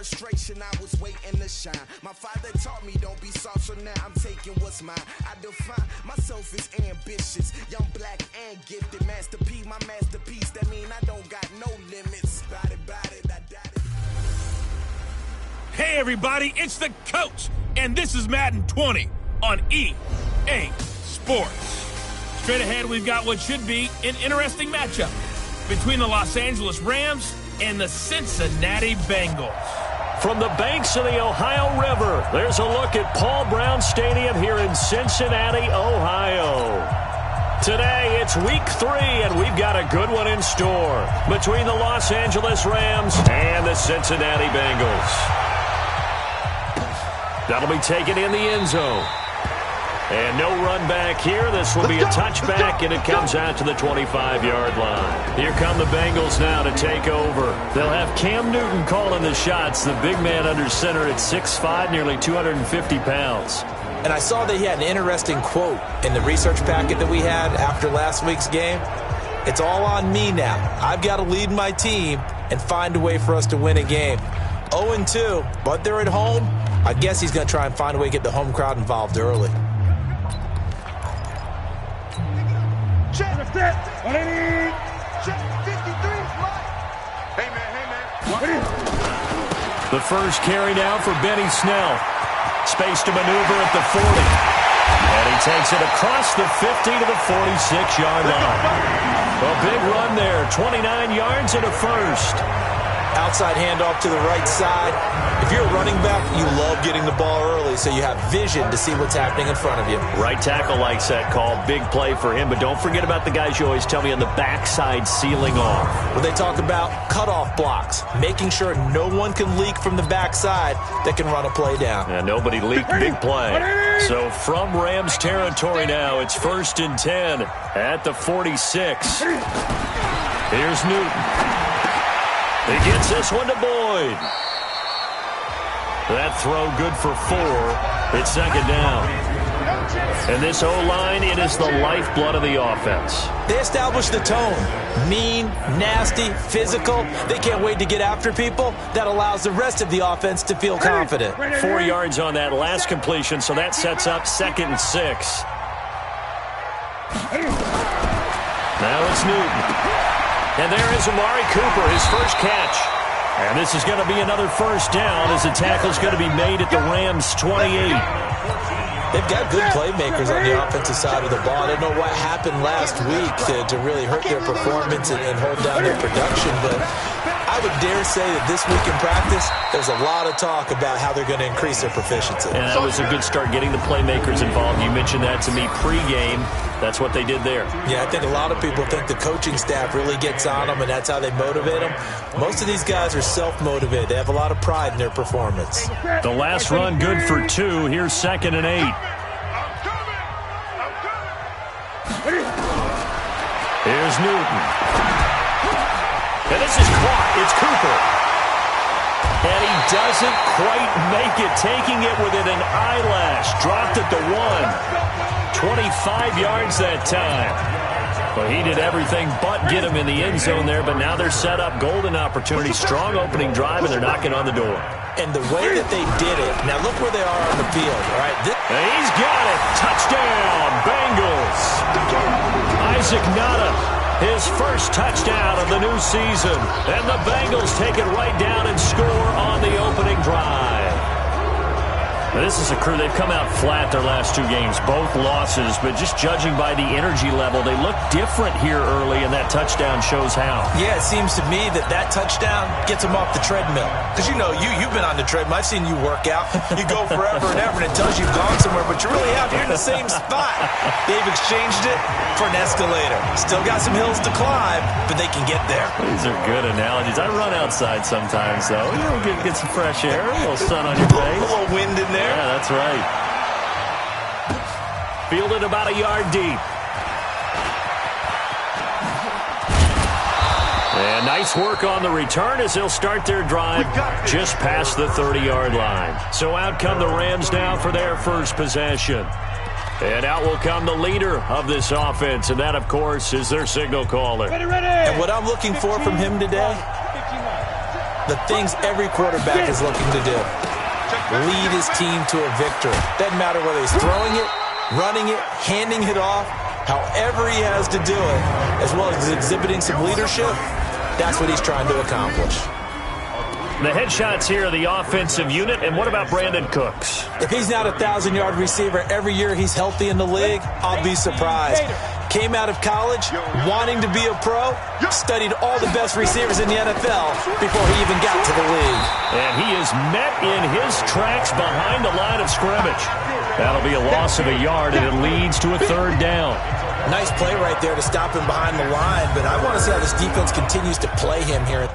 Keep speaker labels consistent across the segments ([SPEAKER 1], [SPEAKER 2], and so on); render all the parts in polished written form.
[SPEAKER 1] frustration, I was waiting to shine. My father taught me don't be soft, so now I'm taking what's mine. I define myself as ambitious, young, black, and gifted. Master P, my masterpiece, that mean I don't got no limits. Bout it, I doubt it.
[SPEAKER 2] Hey everybody, it's the coach, and this is Madden 20 on EA Sports. Straight ahead, we've got what should be an interesting matchup between the Los Angeles Rams and the Cincinnati Bengals.
[SPEAKER 3] From the banks of the Ohio River, there's a look at Paul Brown Stadium here in Cincinnati, Ohio. Today, it's week 3, and we've got a good one in store between the Los Angeles Rams and the Cincinnati Bengals. That'll be taken in the end zone. And no run back here. This will be a touchback, and it comes out to the 25-yard line. Here come the Bengals now to take over. They'll have Cam Newton calling the shots, the big man under center at 6'5", nearly 250 pounds.
[SPEAKER 4] And I saw that he had an interesting quote in the research packet that we had after last week's game. It's all on me now. I've got to lead my team and find a way for us to win a game. 0-2, but they're at home. I guess he's going to try and find a way to get the home crowd involved early.
[SPEAKER 5] Check. 180. Check. 53. Hey, man.
[SPEAKER 3] The first carry now for Benny Snell. Space to maneuver at the 40. And he takes it across the 50 to the 46-yard line. A big run there. 29 yards and a first.
[SPEAKER 4] Outside handoff to the right side. If you're a running back, you love getting the ball early so you have vision to see what's happening in front of you.
[SPEAKER 3] Right tackle likes that call. Big play for him. But don't forget about the guys you always tell me on the backside sealing off.
[SPEAKER 4] Well, they talk about cutoff blocks, making sure no one can leak from the backside that can run a play down.
[SPEAKER 3] Yeah, nobody leaked big play. So from Rams territory now, it's 1st and 10 at the 46. Here's Newton. He gets this one to Boyd. That throw good for 4. It's second down. And this O-line, it is the lifeblood of the offense.
[SPEAKER 4] They establish the tone. Mean, nasty, physical. They can't wait to get after people. That allows the rest of the offense to feel confident.
[SPEAKER 3] 4 yards on that last completion, so that sets up 2nd and 6. Now it's Newton. And there is Amari Cooper, his first catch. And this is going to be another first down as the tackle's going to be made at the Rams' 28.
[SPEAKER 4] They've got good playmakers on the offensive side of the ball. I don't know what happened last week to really hurt their performance and hold down their production, but I would dare say that this week in practice, there's a lot of talk about how they're going to increase their proficiency.
[SPEAKER 3] And that was a good start, getting the playmakers involved. You mentioned that to me pregame. That's what they did there.
[SPEAKER 4] Yeah, I think a lot of people think the coaching staff really gets on them, and that's how they motivate them. Most of these guys are self-motivated. They have a lot of pride in their performance.
[SPEAKER 3] The last run good for 2. Here's 2nd and 8. Here's Newton. And this is caught. It's Cooper. And he doesn't quite make it, taking it within an eyelash. Dropped at the 1. 25 yards that time. Well, he did everything but get him in the end zone there, but now they're set up. Golden opportunity, strong opening drive, and they're knocking on the door.
[SPEAKER 4] And the way that they did it, now look where they are on the field, all right?
[SPEAKER 3] And he's got it. Touchdown, Bengals. Isaac Nada, his first touchdown of the new season. And the Bengals take it right down and score on the opening drive. Now, this is a crew, they've come out flat their last 2 games, both losses, but just judging by the energy level, they look different here early, and that touchdown shows how.
[SPEAKER 4] Yeah, it seems to me that touchdown gets them off the treadmill. Because, you know, you've been on the treadmill. I've seen you work out. You go forever and ever, and it tells you've gone somewhere, but you really have. You're in the same spot. They've exchanged it for an escalator. Still got some hills to climb, but they can get there.
[SPEAKER 3] These are good analogies. I run outside sometimes, though. You know, get some fresh air, a little sun on your face.
[SPEAKER 4] A little wind in there.
[SPEAKER 3] Yeah, that's right. Fielded about a yard deep. And nice work on the return as they'll start their drive just past the 30-yard line. So out come the Rams now for their first possession. And out will come the leader of this offense, and that, of course, is their signal caller.
[SPEAKER 4] And what I'm looking for from him today, the things every quarterback is looking to do. Lead his team to a victory. Doesn't matter whether he's throwing it, running it, handing it off, however he has to do it, as well as exhibiting some leadership, that's what he's trying to accomplish.
[SPEAKER 3] The headshots here are the offensive unit, and what about Brandon Cooks?
[SPEAKER 4] If he's not a 1,000-yard receiver every year he's healthy in the league, I'll be surprised. Came out of college wanting to be a pro, studied all the best receivers in the NFL before he even got to the league.
[SPEAKER 3] And he is met in his tracks behind the line of scrimmage. That'll be a loss of a yard, and it leads to a third down.
[SPEAKER 4] Nice play right there to stop him behind the line, but I want to see how this defense continues to play him here.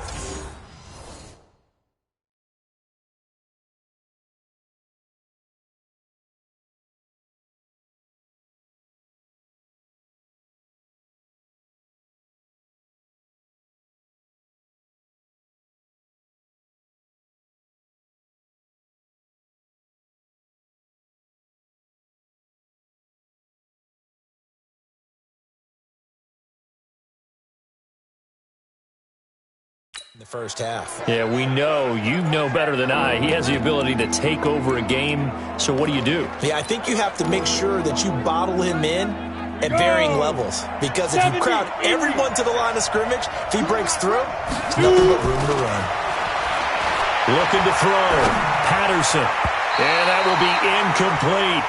[SPEAKER 4] In the first half.
[SPEAKER 3] Yeah, we know. You know better than I. He has the ability to take over a game. So what do you do?
[SPEAKER 4] Yeah, I think you have to make sure that you bottle him in at varying levels. Because if you crowd everyone to the line of scrimmage, if he breaks through, there's nothing but room to run.
[SPEAKER 3] Looking to throw. Patterson. And that will be incomplete.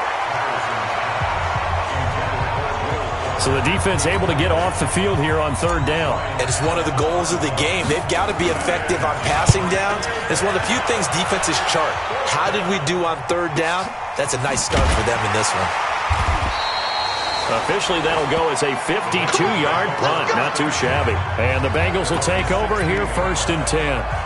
[SPEAKER 3] So the defense able to get off the field here on third down.
[SPEAKER 4] And it's one of the goals of the game. They've got to be effective on passing downs. It's one of the few things defenses chart. How did we do on third down? That's a nice start for them in this one.
[SPEAKER 3] Officially, that'll go as a 52-yard punt. Not too shabby. And the Bengals will take over here 1st and 10.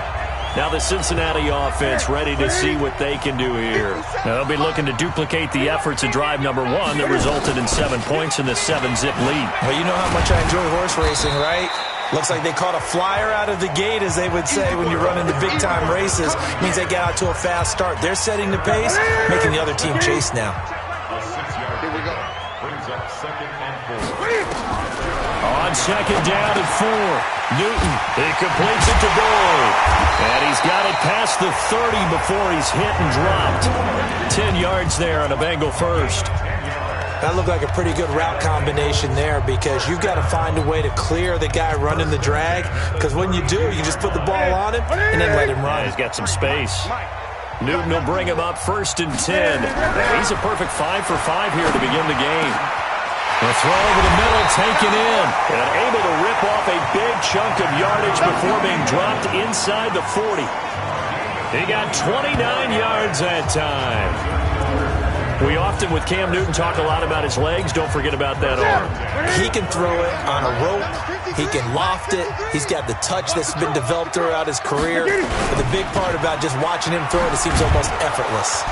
[SPEAKER 3] Now the Cincinnati offense ready to see what they can do here. Now they'll be looking to duplicate the efforts of drive number 1 that resulted in 7 points in the 7-zip lead.
[SPEAKER 4] Well, you know how much I enjoy horse racing, right? Looks like they caught a flyer out of the gate, as they would say when you run into big-time races. It means they get out to a fast start. They're setting the pace, making the other team chase now.
[SPEAKER 5] Here we go. Brings up 2nd and 4.
[SPEAKER 3] On 2nd down and 4. Newton, he completes it to goal. And he's got it past the 30 before he's hit and dropped. 10 yards there on a Bengal first.
[SPEAKER 4] That looked like a pretty good route combination there, because you've got to find a way to clear the guy running the drag, because when you do, you just put the ball on him and then let him run.
[SPEAKER 3] Yeah, he's got some space. Newton will bring him up 1st and 10. He's a perfect 5 for 5 here to begin the game. The throw over the middle, taken in, and able to rip off a big chunk of yardage before being dropped inside the 40. He got 29 yards that time. We often, with Cam Newton, talk a lot about his legs. Don't forget about that arm.
[SPEAKER 4] He can throw it on a rope. He can loft it. He's got the touch that's been developed throughout his career. But the big part about just watching him throw it seems almost effortless.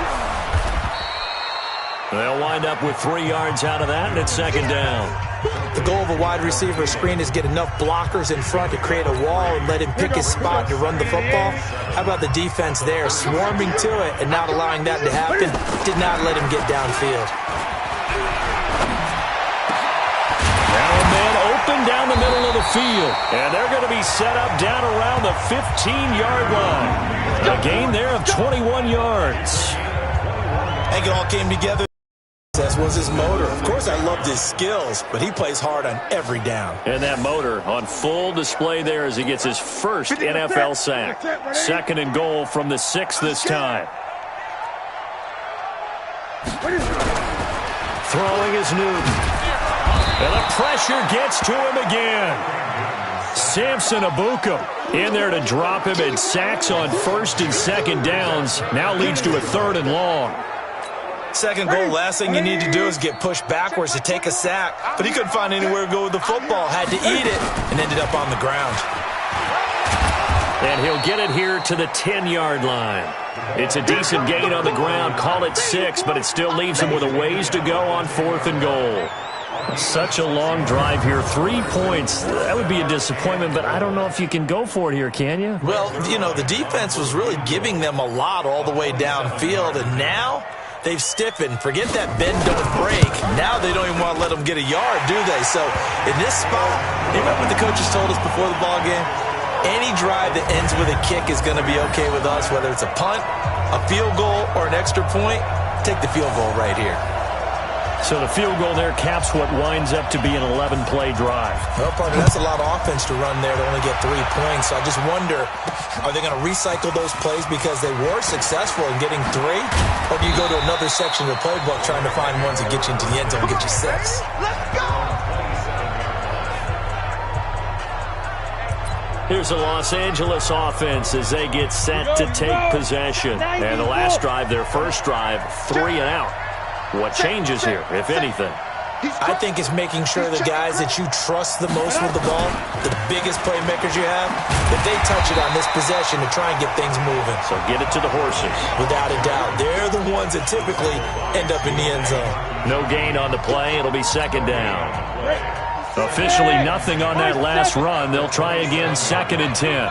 [SPEAKER 3] They'll wind up with 3 yards out of that, and it's 2nd down.
[SPEAKER 4] The goal of a wide receiver screen is get enough blockers in front to create a wall and let him pick his spot to run the football. How about the defense there, swarming to it and not allowing that to happen? Did not let him get downfield.
[SPEAKER 3] Now a man open down the middle of the field, and they're going to be set up down around the 15-yard line. A gain there of 21 yards.
[SPEAKER 4] I think it all came together. That was his motor. Of course, I loved his skills, but he plays hard on every down.
[SPEAKER 3] And that motor on full display there as he gets his first NFL sack. 2nd and goal from the 6 this time. Throwing is Newton. And the pressure gets to him again. Samson Abukum in there to drop him, and sacks on 1st and 2nd downs. Now leads to a 3rd and long.
[SPEAKER 4] 2nd goal, last thing you need to do is get pushed backwards to take a sack. But he couldn't find anywhere to go with the football. Had to eat it and ended up on the ground.
[SPEAKER 3] And he'll get it here to the 10-yard line. It's a decent gain on the ground. Call it 6, but it still leaves him with a ways to go on 4th and goal. Such a long drive here. 3 points. That would be a disappointment, but I don't know if you can go for it here, can you?
[SPEAKER 4] Well, you know, the defense was really giving them a lot all the way downfield, and now they've stiffened. Forget that bend, don't break. Now they don't even want to let them get a yard, do they? So in this spot, you remember what the coaches told us before the ball game? Any drive that ends with a kick is going to be okay with us, whether it's a punt, a field goal, or an extra point. Take the field goal right here.
[SPEAKER 3] So the field goal there caps what winds up to be an 11-play drive.
[SPEAKER 4] Well, partner, that's a lot of offense to run there to only get 3 points. So I just wonder, are they going to recycle those plays because they were successful in getting 3? Or do you go to another section of the playbook trying to find ones that get you into the end zone and get you 6?
[SPEAKER 1] Let's go!
[SPEAKER 3] Here's the Los Angeles offense as they get set to take possession. And the last drive, their first drive, 3 and out. What changes here, if anything?
[SPEAKER 4] I think it's making sure the guys that you trust the most with the ball, the biggest playmakers you have, that they touch it on this possession to try and get things moving.
[SPEAKER 3] So get it to the horses.
[SPEAKER 4] Without a doubt. They're the ones that typically end up in the end zone.
[SPEAKER 3] No gain on the play. It'll be second down. Officially nothing on that last run. They'll try again, 2nd and 10.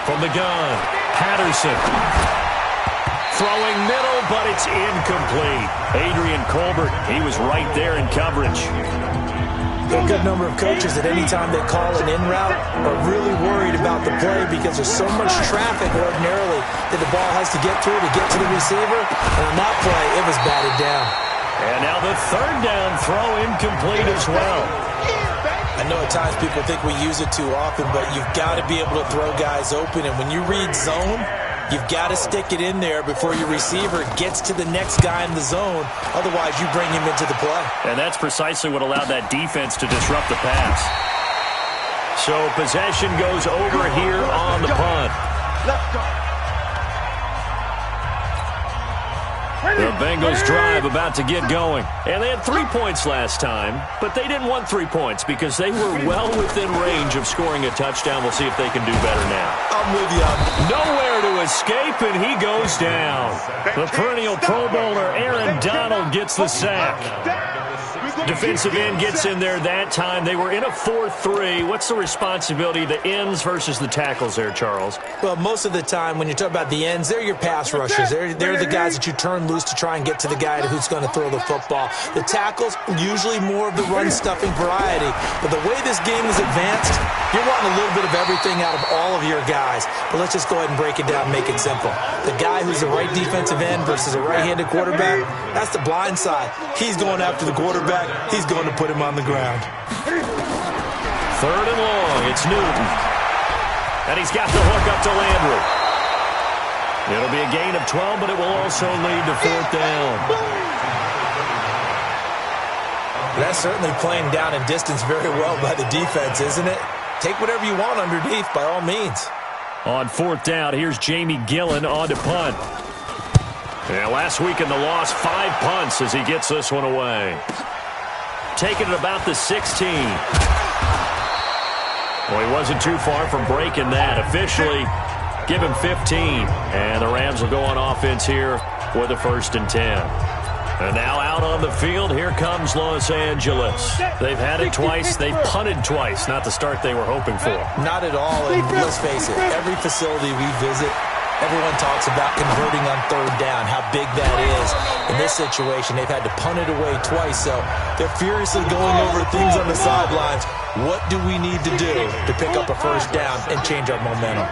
[SPEAKER 3] From the gun, Patterson. Throwing middle, but it's incomplete. Adrian Colbert, he was right there in coverage.
[SPEAKER 4] A good number of coaches at any time they call an in route are really worried about the play because there's so much traffic ordinarily that the ball has to get through to get to the receiver. And on that play, it was batted down.
[SPEAKER 3] And now the 3rd down throw incomplete as well.
[SPEAKER 4] I know at times people think we use it too often, but you've got to be able to throw guys open. And when you read zone, you've got to stick it in there before your receiver gets to the next guy in the zone. Otherwise, you bring him into the play.
[SPEAKER 3] And that's precisely what allowed that defense to disrupt the pass. So possession goes over here on the punt.
[SPEAKER 1] Let's go.
[SPEAKER 3] The Bengals drive about to get going. And they had 3 points last time, but they didn't want 3 points because they were well within range of scoring a touchdown. We'll see if they can do better now.
[SPEAKER 4] I'm with you.
[SPEAKER 3] Nowhere to escape, and he goes down. The perennial Pro Bowler Aaron Donald gets the sack. Defensive end gets in there that time. They were in a 4-3. What's the responsibility of the ends versus the tackles there, Charles?
[SPEAKER 4] Well, most of the time when you talk about the ends, they're your pass rushers. They're the guys that you turn loose to try and get to the guy who's going to throw the football. The tackles, usually more of the run-stuffing variety. But the way this game is advanced, you're wanting a little bit of everything out of all of your guys. But let's just go ahead and break it down and make it simple. The guy who's the right defensive end versus a right-handed quarterback, that's the blind side. He's going after the quarterback. He's going to put him on the ground.
[SPEAKER 3] 3rd and long. It's Newton. And he's got the hook up to Landry. It'll be a gain of 12, but it will also lead to 4th down.
[SPEAKER 4] That's certainly playing down and distance very well by the defense, isn't it? Take whatever you want underneath, by all means.
[SPEAKER 3] On 4th down, here's Jamie Gillen on to punt. Yeah, last week in the loss, 5 punts as he gets this one away. Taking it about the 16. Well, he wasn't too far from breaking that. Officially, give him 15. And the Rams will go on offense here with a 1st and 10. And now out on the field, here comes Los Angeles. They've had it twice. They've punted twice. Not the start they were hoping for.
[SPEAKER 4] Not at all. And let's face it, every facility we visit, everyone talks about converting on 3rd down, how big that is. In this situation, they've had to punt it away twice, so they're furiously going over things on the sidelines. What do we need to do to pick up a 1st down and change our momentum?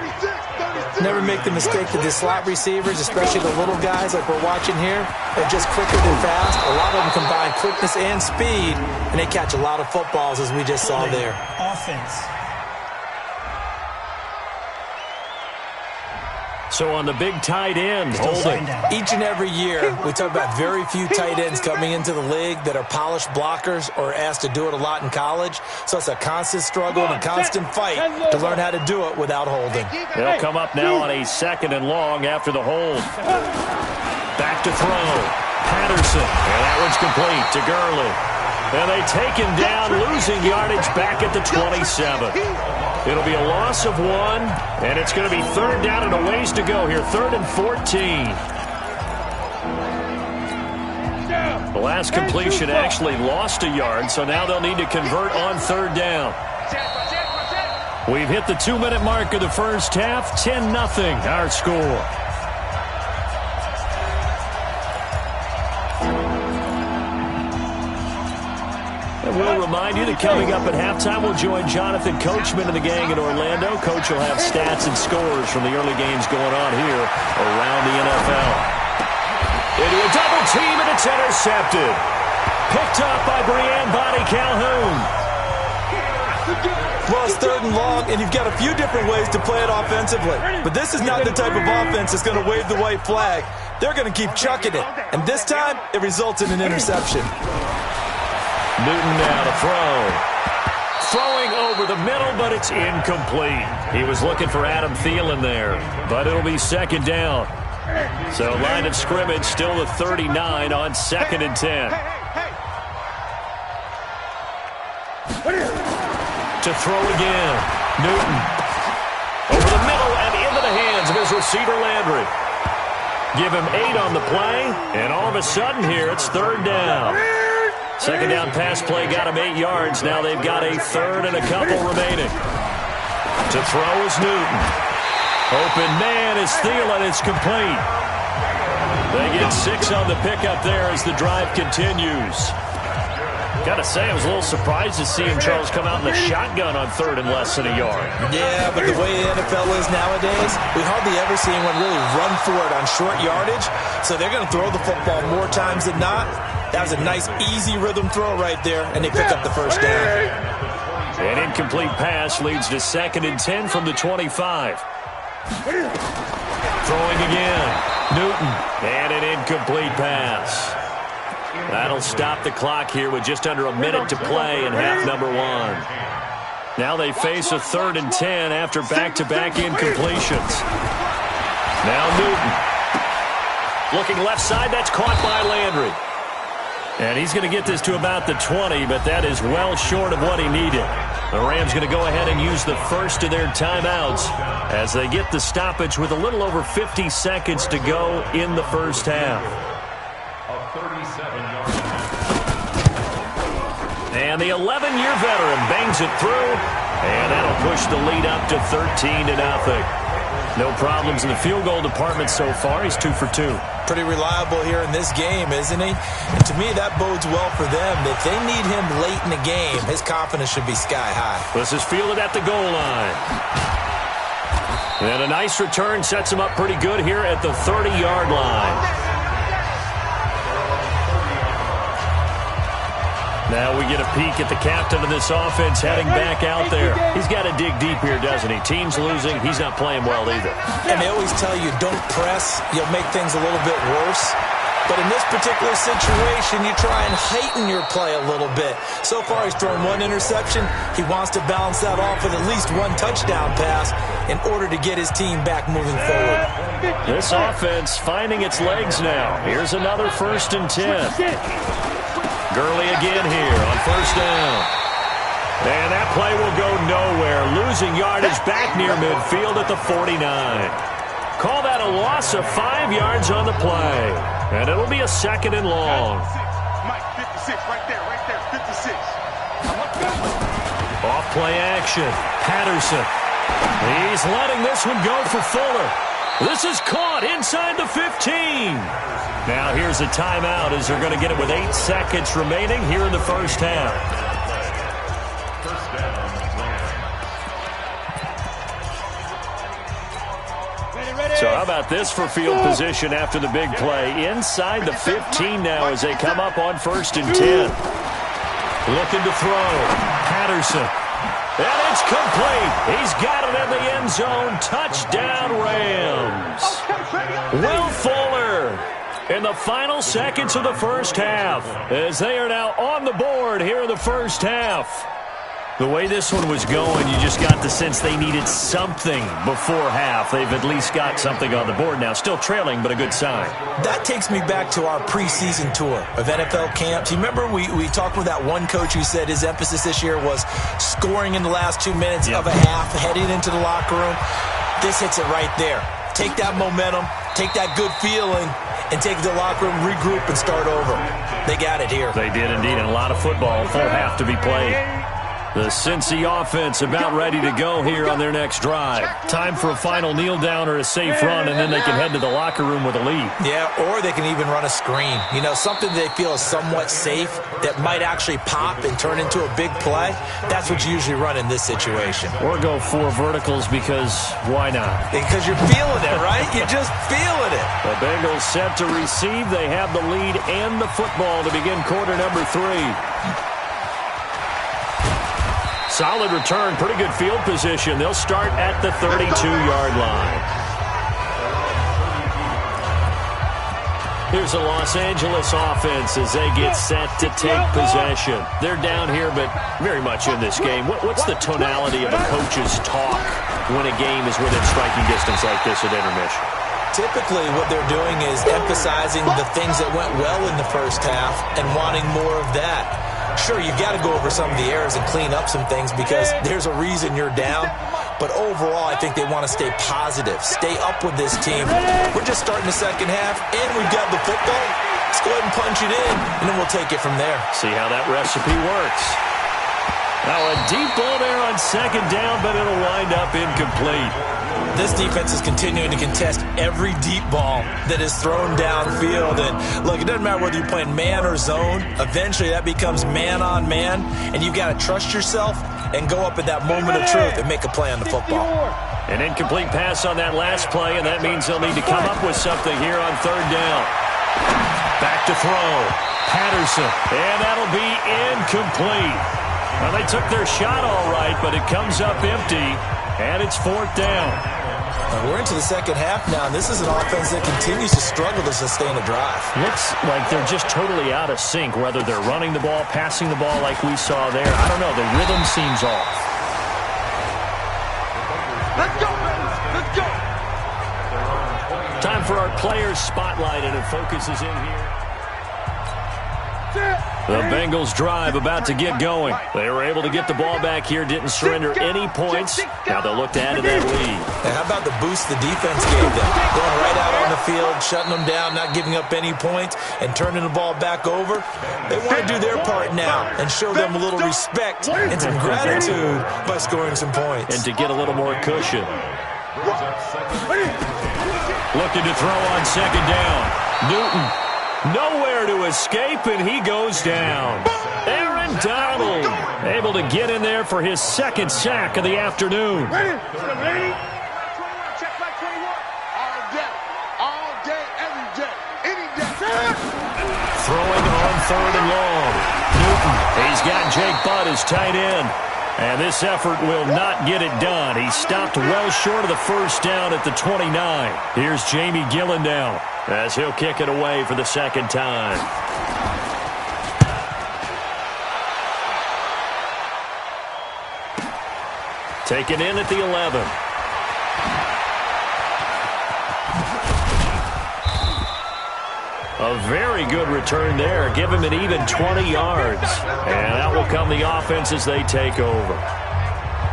[SPEAKER 4] Never make the mistake that the slot receivers, especially the little guys like we're watching here, are just quicker than fast. A lot of them combine quickness and speed, and they catch a lot of footballs, as we just saw there.
[SPEAKER 6] Offense.
[SPEAKER 3] So on the big tight end, holding.
[SPEAKER 4] Each and every year, we talk about very few tight ends coming into the league that are polished blockers or asked to do it a lot in college. So it's a constant struggle and a constant fight to learn how to do it without holding.
[SPEAKER 3] They'll come up now on a 2nd and long after the hold. Back to throw. Patterson. And that one's complete to Gurley. And they take him down, losing yardage back at the 27. It'll be a loss of 1, and it's going to be 3rd down and a ways to go here. 3rd and 14. The last completion actually lost a yard, so now they'll need to convert on 3rd down. We've hit the 2-minute mark of the first half. 10-0 our score. will remind you that coming up at halftime, we'll join Jonathan Coachman and the gang in Orlando. Coach will have stats and scores from the early games going on here around the NFL. Into a double team, and it's intercepted. Picked up by Brianne Bonnie Calhoun.
[SPEAKER 4] Well, it's 3rd and long, and you've got a few different ways to play it offensively. But this is not the type of offense that's going to wave the white flag. They're going to keep chucking it. And this time, it results in an interception.
[SPEAKER 3] Newton now to throw. Throwing over the middle, but it's incomplete. He was looking for Adam Thielen there, but it'll be 2nd down. So line of scrimmage still the 39 on 2nd and 10. To throw again. Newton. Over the middle and into the hands of his receiver Landry. Give him 8 on the play, and all of a sudden here it's 3rd down. 2nd down pass play got him 8 yards. Now they've got a 3rd and a couple remaining. To throw is Newton. Open man is Thielen. It's complete. They get 6 on the pickup there as the drive continues. Gotta say, I was a little surprised to see him, Charles, come out in the shotgun on 3rd and less than a yard.
[SPEAKER 4] Yeah, but the way the NFL is nowadays, we hardly ever see anyone really run for it on short yardage. So they're going to throw the football more times than not. That was a nice, easy rhythm throw right there, and they pick up the 1st down.
[SPEAKER 3] An incomplete pass leads to 2nd and 10 from the 25. Throwing again. Newton. And an incomplete pass. That'll stop the clock here with just under a minute to play in half number 1. Now they face a 3rd and 10 after back-to-back incompletions. Now Newton. Looking left side, that's caught by Landry. And he's going to get this to about the 20, but that is well short of what he needed. The Rams going to go ahead and use the first of their timeouts as they get the stoppage with a little over 50 seconds to go in the first half. And the 11-year veteran bangs it through, and that'll push the lead up to 13-0. No problems in the field goal department so far. He's 2 for 2.
[SPEAKER 4] Pretty reliable here in this game, isn't he? And to me, that bodes well for them. If they need him late in the game, his confidence should be sky high.
[SPEAKER 3] This is fielded at the goal line. And a nice return sets him up pretty good here at the 30-yard line. Now we get a peek at the captain of this offense heading back out there. He's got to dig deep here, doesn't he? Team's losing. He's not playing well either.
[SPEAKER 4] And they always tell you, don't press. You'll make things a little bit worse. But in this particular situation, you try and heighten your play a little bit. So far, he's thrown 1 interception. He wants to balance that off with at least 1 touchdown pass in order to get his team back moving forward.
[SPEAKER 3] This offense finding its legs now. Here's another 1st and 10. Gurley again here on 1st down. And that play will go nowhere. Losing yardage back near midfield at the 49. Call that a loss of 5 yards on the play. And it'll be a 2nd and long.
[SPEAKER 5] Mike, 56, right there, 56.
[SPEAKER 3] Off play action. Patterson. He's letting this one go for Fuller. This is caught inside the 15. Now here's a timeout as they're going to get it with 8 seconds remaining here in the first half. So how about this for field position after the big play? Inside the 15 now as they come up on 1st and 10. Looking to throw. Patterson. And it's complete. He's got it in the end zone. Touchdown, Rams. Will Fuller in the final seconds of the first half as they are now on the board here in the first half. The way this one was going, you just got the sense they needed something before half. They've at least got something on the board now. Still trailing, but a good sign.
[SPEAKER 4] That takes me back to our preseason tour of NFL camps. You remember we talked with that one coach who said his emphasis this year was scoring in the last 2 minutes of a half, heading into the locker room. This hits it right there. Take that momentum, take that good feeling, and take it to the locker room, regroup, and start over. They got it here.
[SPEAKER 3] They did indeed, and a lot of football, full half to be played. The Cincy offense about ready to go here on their next drive. Time for a final kneel down or a safe run, and then they can head to the locker room with a lead.
[SPEAKER 4] Yeah, or they can even run a screen. You know, something they feel is somewhat safe that might actually pop and turn into a big play. That's what you usually run in this situation.
[SPEAKER 3] Or go 4 verticals because why not?
[SPEAKER 4] Because you're feeling it, right? You're just feeling it.
[SPEAKER 3] The Bengals set to receive. They have the lead and the football to begin quarter number 3. Solid return, pretty good field position. They'll start at the 32-yard line. Here's the Los Angeles offense as they get set to take possession. They're down here, but very much in this game. What's the tonality of a coach's talk when a game is within striking distance like this at intermission?
[SPEAKER 4] Typically, what they're doing is emphasizing the things that went well in the first half and wanting more of that. Sure, you've got to go over some of the errors and clean up some things because there's a reason you're down. But overall, I think they want to stay positive, stay up with this team. We're just starting the second half, and we've got the football. Let's go ahead and punch it in, and then we'll take it from there.
[SPEAKER 3] See how that recipe works. Now a deep ball there on second down, but it'll wind up incomplete.
[SPEAKER 4] This defense is continuing to contest every deep ball that is thrown downfield. And look, it doesn't matter whether you're playing man or zone. Eventually, that becomes man on man, and you've got to trust yourself and go up at that moment of truth and make a play on the football.
[SPEAKER 3] An incomplete pass on that last play, and that means they'll need to come up with something here on third down. Back to throw. Patterson, and that'll be incomplete. Well, they took their shot all right, but it comes up empty, and it's fourth down.
[SPEAKER 4] We're into the second half now, and this is an offense that continues to struggle to sustain a drive.
[SPEAKER 3] Looks like they're just totally out of sync, whether they're running the ball, passing the ball like we saw there. I don't know. The rhythm seems off.
[SPEAKER 1] Let's go, baby. Let's go.
[SPEAKER 3] Time for our players' spotlight, and it focuses in here. The Bengals drive about to get going. They were able to get the ball back here, didn't surrender any points. Now they'll look to add to that lead.
[SPEAKER 4] And how about the boost the defense gave them? Going right out on the field, shutting them down, not giving up any points, and turning the ball back over. They want to do their part now and show them a little respect and some gratitude by scoring some points.
[SPEAKER 3] And to get a little more cushion. Looking to throw on second down. Newton. Nowhere to escape, and he goes down. Aaron Donald able to get in there for his second sack of the afternoon.
[SPEAKER 1] Ready? Check back 21. All day, every day, any day.
[SPEAKER 3] Throwing on third and long. Newton, he's got Jake Butt as tight end. And this effort will not get it done. He stopped well short of the first down at the 29. Here's Jamie Gillen now as he'll kick it away for the second time. Taken in at the 11. A very good return there. Give him an even 20 yards. And that will come the offense as they take over.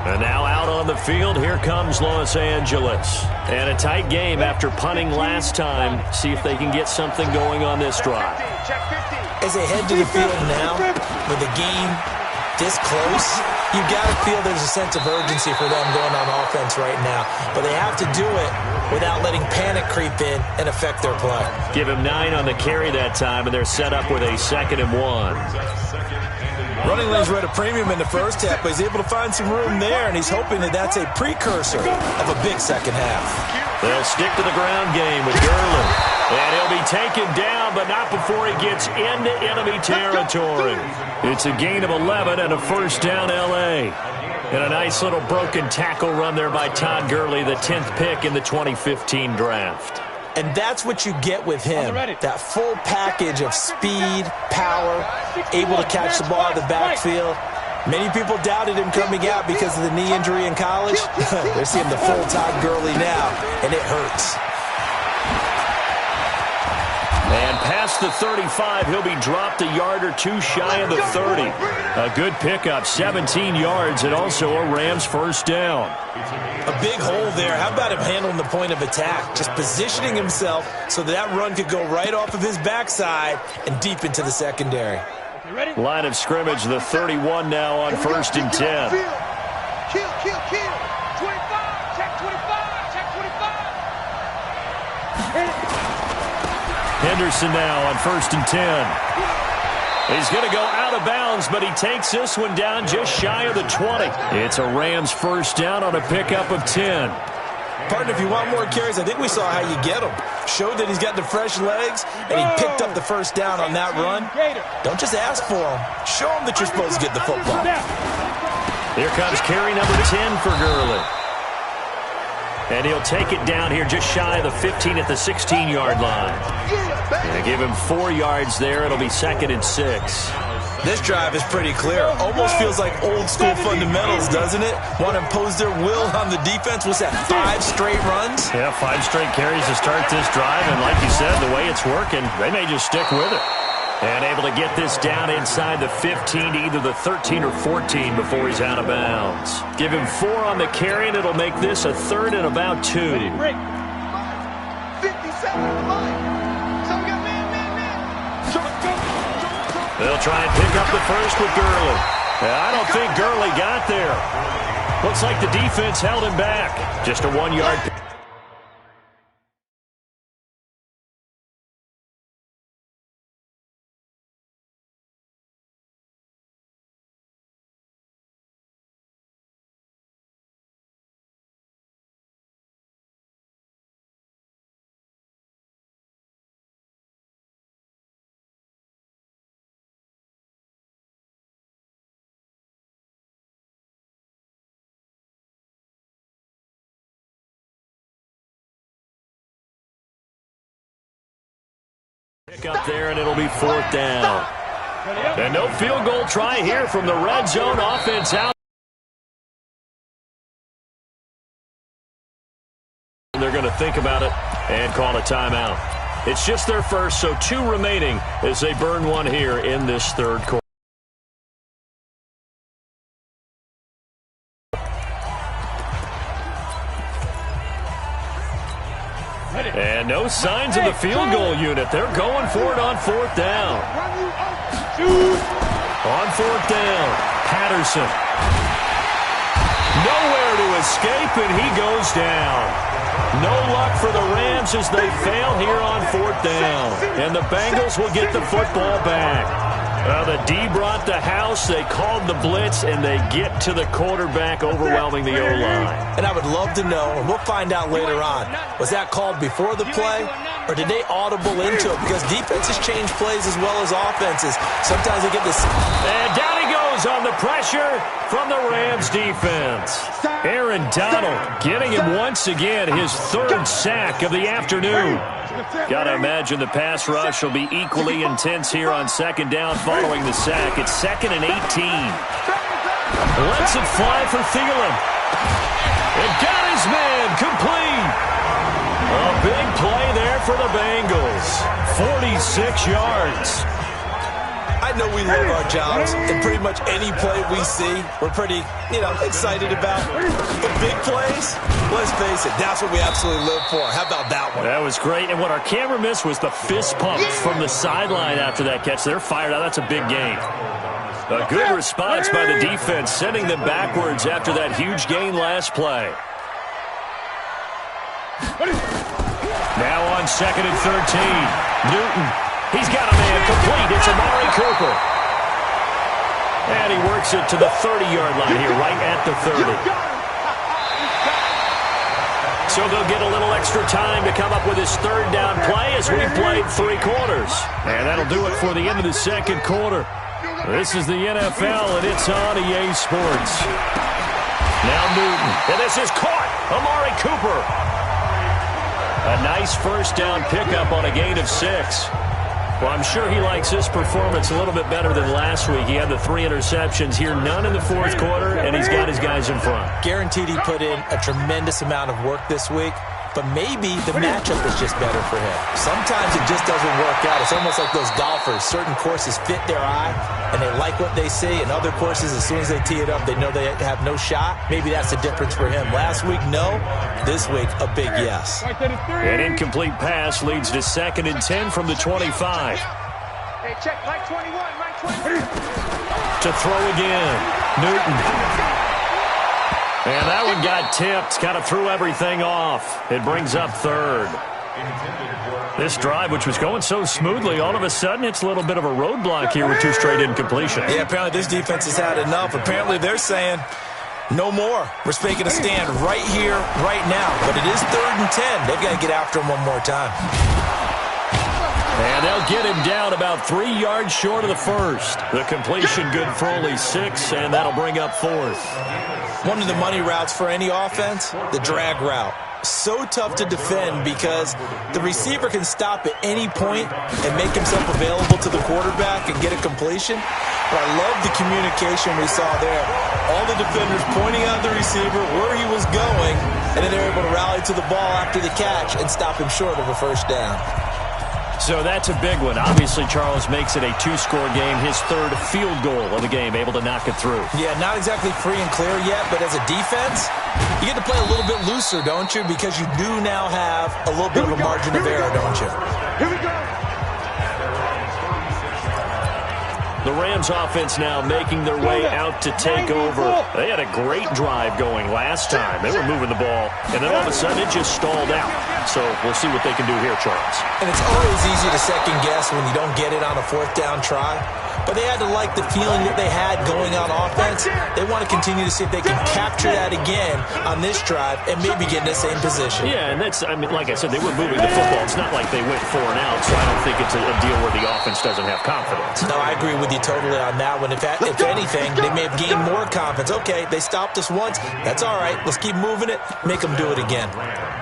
[SPEAKER 3] And now out on the field, here comes Los Angeles. And a tight game after punting last time. See if they can get something going on this drive.
[SPEAKER 4] As they head to the field now, with the game this close, you've got to feel there's a sense of urgency for them going on offense right now. But they have to do it without letting panic creep in and affect their play.
[SPEAKER 3] Give him 9 on the carry that time, and they're set up with a 2nd and 1.
[SPEAKER 4] Running lanes were at a premium in the first half, but he's able to find some room there, and he's hoping that that's a precursor of a big second half.
[SPEAKER 3] They'll stick to the ground game with Gurley. And he'll be taken down, but not before he gets into enemy territory. It's a gain of 11 and a first down L.A. And a nice little broken tackle run there by Todd Gurley, the 10th pick in the 2015 draft.
[SPEAKER 4] And that's what you get with him, that full package of speed, power, able to catch the ball out of the backfield. Many people doubted him coming out because of the knee injury in college. They're seeing the full Todd Gurley now, and it hurts.
[SPEAKER 3] And past the 35, he'll be dropped a yard or two shy of the 30. A good pickup, 17 yards, and also a Rams first down.
[SPEAKER 4] A big hole there. How about him handling the point of attack? Just positioning himself so that run could go right off of his backside and deep into the secondary.
[SPEAKER 3] Line of scrimmage, the 31 now on 1st and 10.
[SPEAKER 6] Kill. 25, check 25, check 25.
[SPEAKER 3] Henderson now on 1st and 10. He's going to go out of bounds, but he takes this one down just shy of the 20. It's a Rams first down on a pickup of 10.
[SPEAKER 4] Partner, if you want more carries, I think we saw how you get them. Showed that he's got the fresh legs, and he picked up the first down on that run. Don't just ask for them. Show them that you're supposed to get the football.
[SPEAKER 3] Here comes carry number 10 for Gurley. And he'll take it down here just shy of the 15 at the 16-yard line. And give him 4 yards there. It'll be 2nd and 6.
[SPEAKER 4] This drive is pretty clear. Almost feels like old-school fundamentals, doesn't it? Want to impose their will on the defense. What's that, 5 straight runs?
[SPEAKER 3] Yeah, 5 straight carries to start this drive. And like you said, the way it's working, they may just stick with it. And able to get this down inside the 15 to either the 13 or 14 before he's out of bounds. Give him 4 on the carry, and it'll make this a 3rd and about 2.
[SPEAKER 6] 57 to the line. So we got man.
[SPEAKER 3] They'll try and pick up the first with Gurley. I don't think Gurley got there. Looks like the defense held him back. Just a 1-yard pick. Pick up there, and it'll be 4th down. And no field goal try here from the red zone offense out. They're going to think about it and call a timeout. It's just their first, so 2 remaining as they burn 1 here in this 3rd quarter. And no signs of the field goal unit. They're going for it on 4th down. On 4th down, Patterson. Nowhere to escape, and he goes down. No luck for the Rams as they fail here on 4th down. And the Bengals will get the football back. The D brought the house, they called the blitz, and they get to the quarterback, overwhelming the O-line.
[SPEAKER 4] And I would love to know, and we'll find out later on, was that called before the play, or did they audible into it? Because defenses change plays as well as offenses. Sometimes they get this.
[SPEAKER 3] And down he goes on the pressure from the Rams defense. Aaron Donald getting him once again, his 3rd sack of the afternoon. Got to imagine the pass rush will be equally intense here on 2nd down following the sack. It's 2nd and 18. Lets it fly for Thielen. And got his man complete. A big play there for the Bengals. 46 yards.
[SPEAKER 4] I know we love our jobs, and pretty much any play we see, we're pretty, excited about. But big plays, let's face it, that's what we absolutely live for. How about that one?
[SPEAKER 3] That was great, and what our camera missed was the fist pump from the sideline after that catch. They're fired out. That's a big gain. A good response by the defense, sending them backwards after that huge gain last play. Now on 2nd and 13, Newton. He's got a man complete. It's Amari Cooper. And he works it to the 30-yard line here, right at the 30. So they'll get a little extra time to come up with his 3rd down play as we've played 3 quarters. And that'll do it for the end of the 2nd quarter. This is the NFL, and it's on EA Sports. Now Newton. And this is caught. Amari Cooper. A nice 1st down pickup on a gain of 6. Well, I'm sure he likes this performance a little bit better than last week. He had the 3 interceptions here, none in the 4th quarter, and he's got his guys in front.
[SPEAKER 4] Guaranteed he put in a tremendous amount of work this week, but maybe the matchup is just better for him. Sometimes it just doesn't work out. It's almost like those golfers. Certain courses fit their eye, and they like what they see, and other courses, as soon as they tee it up, they know they have no shot. Maybe that's the difference for him. Last week, no. This week, a big yes.
[SPEAKER 3] An incomplete pass leads to 2nd and 10 from the 25.
[SPEAKER 6] Hey, check, right 21, right
[SPEAKER 3] To throw again. Newton. And that one got tipped. Kind of threw everything off. It brings up third. This drive, which was going so smoothly, all of a sudden it's a little bit of a roadblock here with 2 straight incompletions.
[SPEAKER 4] Yeah, apparently this defense has had enough. Apparently they're saying no more. We're making a stand right here, right now. But it is 3rd and 10. They've got to get after him one more time.
[SPEAKER 3] And they'll get him down about 3 yards short of the first. The completion good for only 6, and that'll bring up 4th.
[SPEAKER 4] One of the money routes for any offense, the drag route. So tough to defend because the receiver can stop at any point and make himself available to the quarterback and get a completion. But I love the communication we saw there. All the defenders pointing out the receiver where he was going, and then they're able to rally to the ball after the catch and stop him short of a first down.
[SPEAKER 3] So that's a big one. Obviously, Charles makes it a 2-score game, his 3rd field goal of the game, able to knock it through.
[SPEAKER 4] Yeah, not exactly free and clear yet, but as a defense, you get to play a little bit looser, don't you? Because you do now have a little bit of a margin of error, don't you?
[SPEAKER 6] Here we go.
[SPEAKER 3] The Rams offense now making their way out to take over. They had a great drive going last time. They were moving the ball, and then all of a sudden it just stalled out. So we'll see what they can do here, Charles.
[SPEAKER 4] And it's always easy to second guess when you don't get it on a 4th down try. But they had to like the feeling that they had going on offense. They want to continue to see if they can capture that again on this drive and maybe get in the same position.
[SPEAKER 3] Yeah, and that's, I mean, like I said, they were moving the football. It's not like they went 4 and out, so I don't think it's a deal where the offense doesn't have confidence.
[SPEAKER 4] No, I agree with you totally on that one. If anything, they may have gained more confidence. Okay, they stopped us once. That's all right. Let's keep moving it. Make them do it again.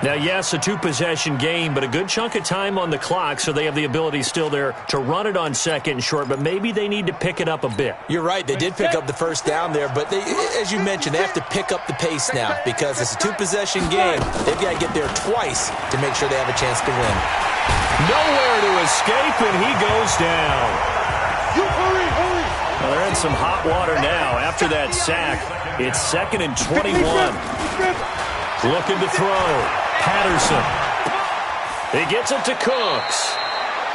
[SPEAKER 3] Now, yes, a 2-possession game, but a good chunk of time on the clock, so they have the ability still there to run it on 2nd and short, but maybe they need to pick it up a bit.
[SPEAKER 4] You're right. They did pick up the first down there, but they, as you mentioned, they have to pick up the pace now because it's a 2-possession game. They've got to get there twice to make sure they have a chance to win.
[SPEAKER 3] Nowhere to escape, and he goes down.
[SPEAKER 6] You hurry, hurry.
[SPEAKER 3] Well, they're in some hot water now after that sack. It's 2nd and 21. Looking to throw. Patterson. He gets it to Cooks.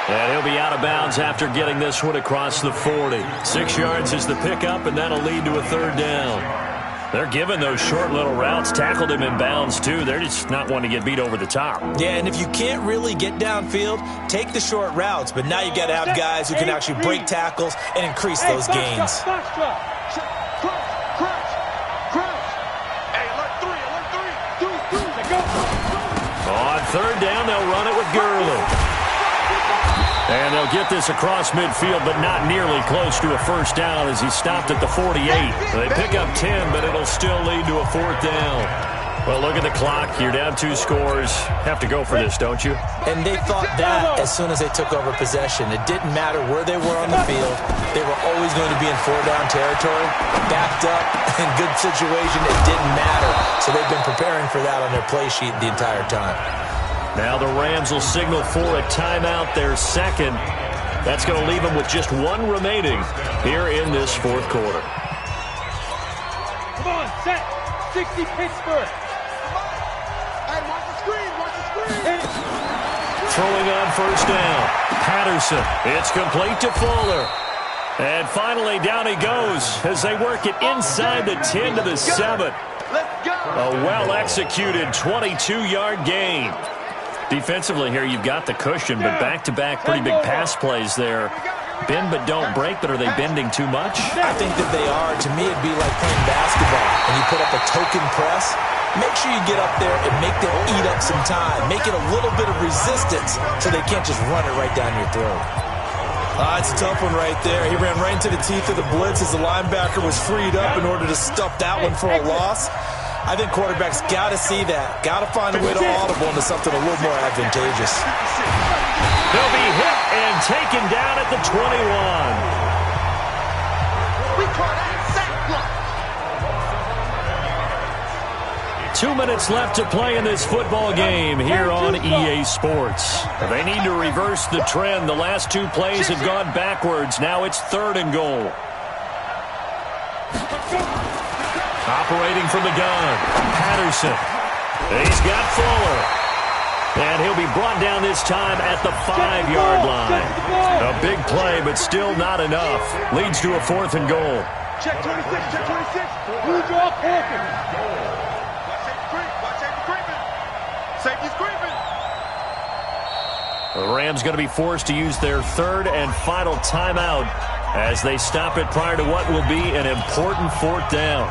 [SPEAKER 3] And he'll be out of bounds after getting this one across the 40. 6 yards is the pickup, and that'll lead to a 3rd down. They're giving those short little routes. Tackled him in bounds, too. They're just not wanting to get beat over the top.
[SPEAKER 4] Yeah, and if you can't really get downfield, take the short routes. But now you've got to have guys who can actually break tackles and increase those gains.
[SPEAKER 3] On 3rd down, they'll run it with Gurley. And they'll get this across midfield, but not nearly close to a first down as he stopped at the 48. They pick up 10, but it'll still lead to a 4th down. Well, look at the clock. You're down 2 scores. Have to go for this, don't you?
[SPEAKER 4] And they thought that as soon as they took over possession. It didn't matter where they were on the field. They were always going to be in 4-down territory. Backed up, in good situation, it didn't matter. So they've been preparing for that on their play sheet the entire time.
[SPEAKER 3] Now the Rams will signal for a timeout, their 2nd. That's going to leave them with just 1 remaining here in this 4th quarter.
[SPEAKER 6] Come on, set. 60 Pittsburgh. Hey, watch the screen, watch the screen.
[SPEAKER 3] Throwing on 1st down. Patterson. It's complete to Fuller. And finally down he goes as they work it inside the 10 to the 7.
[SPEAKER 6] Let's go.
[SPEAKER 3] A well-executed 22-yard gain. Defensively here, you've got the cushion, but back-to-back pretty big pass plays there. Bend but don't break, but are they bending too much?
[SPEAKER 4] I think that they are. To me, it'd be like playing basketball, and you put up a token press. Make sure you get up there and make them eat up some time. Make it a little bit of resistance so they can't just run it right down your throat. It's a tough one right there. He ran right into the teeth of the blitz as the linebacker was freed up in order to stop that one for a loss. I think quarterbacks got to see that. Got to find a way to audible into something a little more advantageous.
[SPEAKER 3] They'll be hit and taken down at the 21.
[SPEAKER 6] We call that sack block.
[SPEAKER 3] 2 minutes left to play in this football game here on EA Sports. They need to reverse the trend. The last 2 plays have gone backwards. Now it's 3rd and goal. Operating from the gun, Patterson. He's got Fuller. And he'll be brought down this time at the 5-yard line. A big play, but still not enough. Leads to a 4th and goal.
[SPEAKER 6] Check 26, check 26. Blue draw, Corcoran. Watch safety creeping. Safety's creeping.
[SPEAKER 3] The Rams going to be forced to use their 3rd and final timeout as they stop it prior to what will be an important 4th down.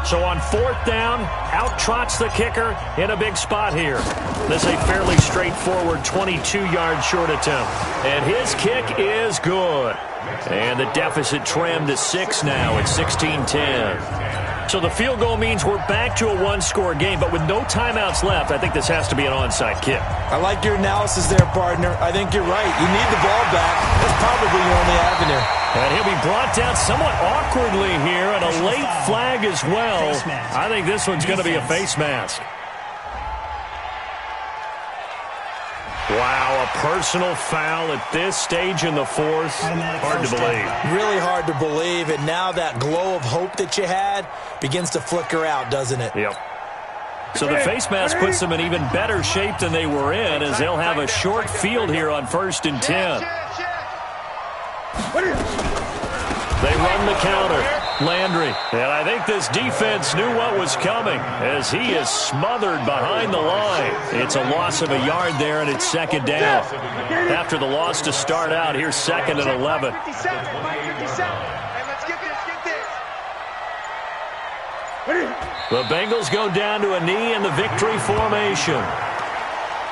[SPEAKER 3] So on 4th down, out trots the kicker in a big spot here. This is a fairly straightforward 22-yard short attempt. And his kick is good. And the deficit trimmed to 6 now at 16-10. So the field goal means we're back to a 1-score game, but with no timeouts left, I think this has to be an onside kick.
[SPEAKER 4] I like your analysis there, partner. I think you're right. You need the ball back. That's probably your only avenue.
[SPEAKER 3] And he'll be brought down somewhat awkwardly here, and a late flag as well. I think this one's going to be a face mask. Wow, a personal foul at this stage in the 4th. Hard to believe.
[SPEAKER 4] Really hard to believe, and now that glow of hope that you had begins to flicker out, doesn't it?
[SPEAKER 3] Yep. So the face mask puts them in even better shape than they were in, as they'll have a short field here on 1st and 10. They run the counter. Landry. And I think this defense knew what was coming as he is smothered behind the line. It's a loss of a yard there, and it's 2nd down. After the loss to start out, here's 2nd and 11. The Bengals go down to a knee in the victory formation.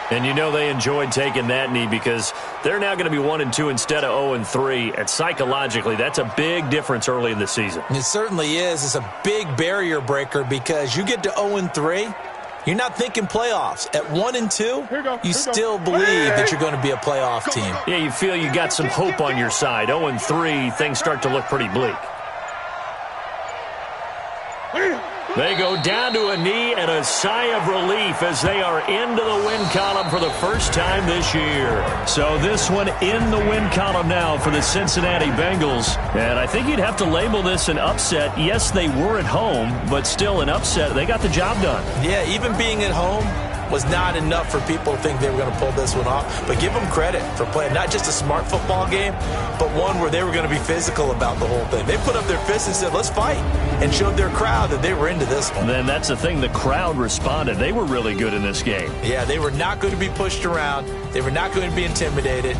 [SPEAKER 3] And you know they enjoyed taking that knee because they're now going to be 1-2 instead of 0-3. And psychologically, that's a big difference early in the season.
[SPEAKER 4] It certainly is. It's a big barrier breaker because you get to 0-3, you're not thinking playoffs. At 1-2, you still believe that you're going to be a playoff team.
[SPEAKER 3] Yeah, you feel you got some hope on your side. 0-3, things start to look pretty bleak. They go down to a knee and a sigh of relief as they are into the win column for the first time this year. So this one in the win column now for the Cincinnati Bengals. And I think you'd have to label this an upset. Yes, they were at home, but still an upset. They got the job done.
[SPEAKER 4] Yeah, even being at home was not enough for people to think they were going to pull this one off. But give them credit for playing not just a smart football game, but one where they were going to be physical about the whole thing. They put up their fists and said, let's fight, and showed their crowd that they were into this one.
[SPEAKER 3] And then that's the thing, the crowd responded. They were really good in this game.
[SPEAKER 4] Yeah, they were not going to be pushed around. They were not going to be intimidated.